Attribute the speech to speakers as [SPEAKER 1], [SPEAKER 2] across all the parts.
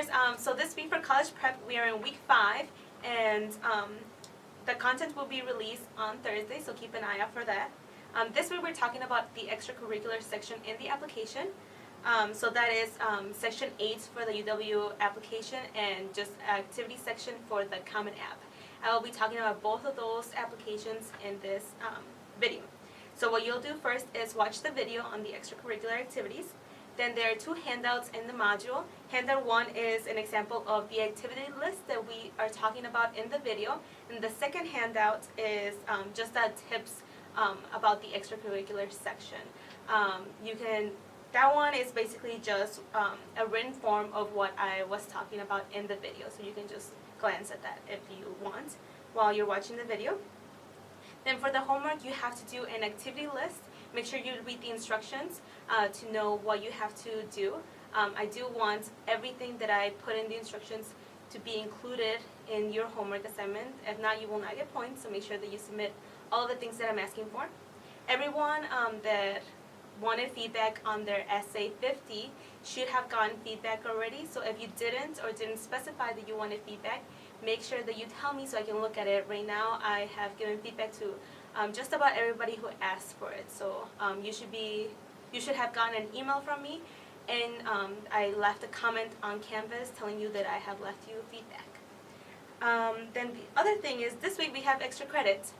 [SPEAKER 1] seniors, so this week for college prep, we are in week 5, and the content will be released on Thursday, so keep an eye out for that. This week we're talking about the extracurricular section in the application. So that is section 8 for the UW application and just activity section for the Common App. I will be talking about both of those applications in this video. So what you'll do first is watch the video on the extracurricular activities. Then there are 2 handouts in the module. Handout 1 is an example of the activity list that we are talking about in the video. And the second handout is just tips about the extracurricular section. That one is basically just a written form of what I was talking about in the video. So you can just glance at that if you want while you're watching the video. Then for the homework, you have to do an activity list. Make sure you read the instructions to know what you have to do. I do want everything that I put in the instructions to be included in your homework assignment. If not, you will not get points, so make sure that you submit all of the things that I'm asking for. Everyone that wanted feedback on their essay 50 should have gotten feedback already. So if you didn't or didn't specify that you wanted feedback, make sure that you tell me so I can look at it. Right now, I have given feedback to just about everybody who asked for it. So you should have gotten an email from me, and I left a comment on Canvas telling you that I have left you feedback. Then the other thing is this week we have extra credit.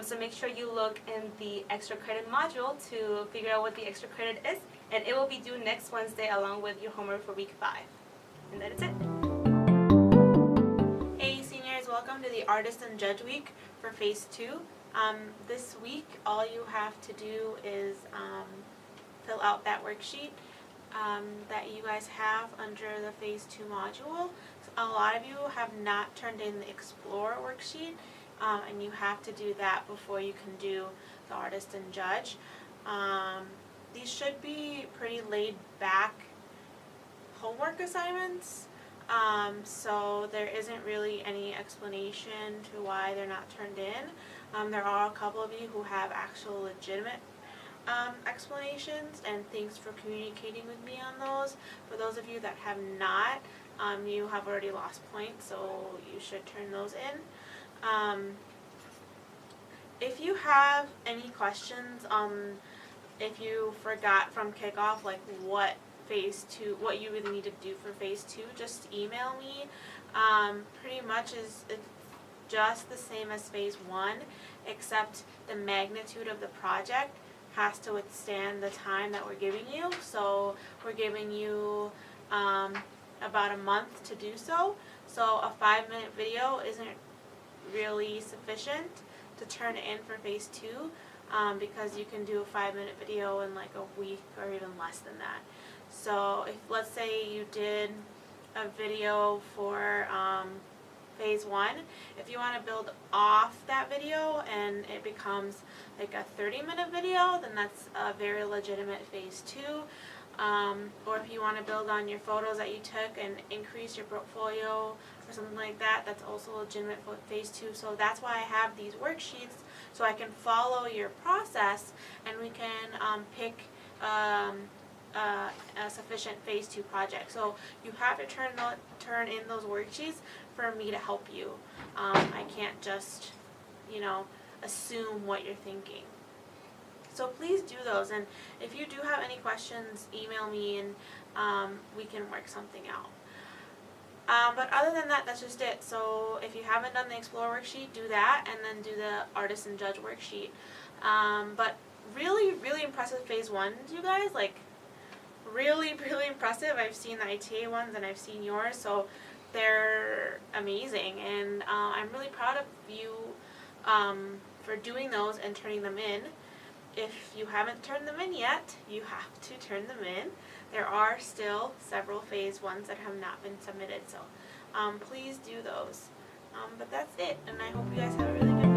[SPEAKER 1] So make sure you look in the extra credit module to figure out what the extra credit is, and it will be due next Wednesday along with your homework for week 5. And that is it.
[SPEAKER 2] Hey seniors, welcome to the Artist and Judge Week for Phase 2. This week all you have to do is fill out that worksheet that you guys have under the Phase 2 module. A lot of you have not turned in the Explore worksheet, and you have to do that before you can do the Artist and Judge. These should be pretty laid back homework assignments, so there isn't really any explanation to why they're not turned in. There are a couple of you who have actual legitimate explanations, and thanks for communicating with me on those. For those of you that have not, you have already lost points, so you should turn those in. If you have any questions, if you forgot from kickoff like what you really need to do for Phase 2, just email me. Pretty much it's just the same as Phase 1, except the magnitude of the project has to withstand the time that we're giving you. So we're giving you about a month to do so. So a 5-minute video isn't really sufficient to turn it in for Phase 2, because you can do a 5-minute video in like a week or even less than that. So if let's say you did a video for Phase 1, if you want to build off that video and it becomes like a 30-minute video, then that's a very legitimate Phase 2. Or if you want to build on your photos that you took and increase your portfolio or something like that, that's also legitimate for Phase 2. So that's why I have these worksheets, so I can follow your process and we can pick a sufficient Phase 2 project. So you have to turn in those worksheets for me to help you. I can't just, assume what you're thinking. So please do those, and if you do have any questions, email me and we can work something out. But other than that, that's just it. So if you haven't done the Explore worksheet, do that, and then do the Artist and Judge worksheet. But really, really impressive Phase 1, you guys. Like, really, really impressive. I've seen the ITA ones and I've seen yours, so they're amazing. And I'm really proud of you for doing those and turning them in. If you haven't turned them in yet, you have to turn them in. There are still several Phase 1s that have not been submitted, so please do those. But that's it, and I hope you guys have a really good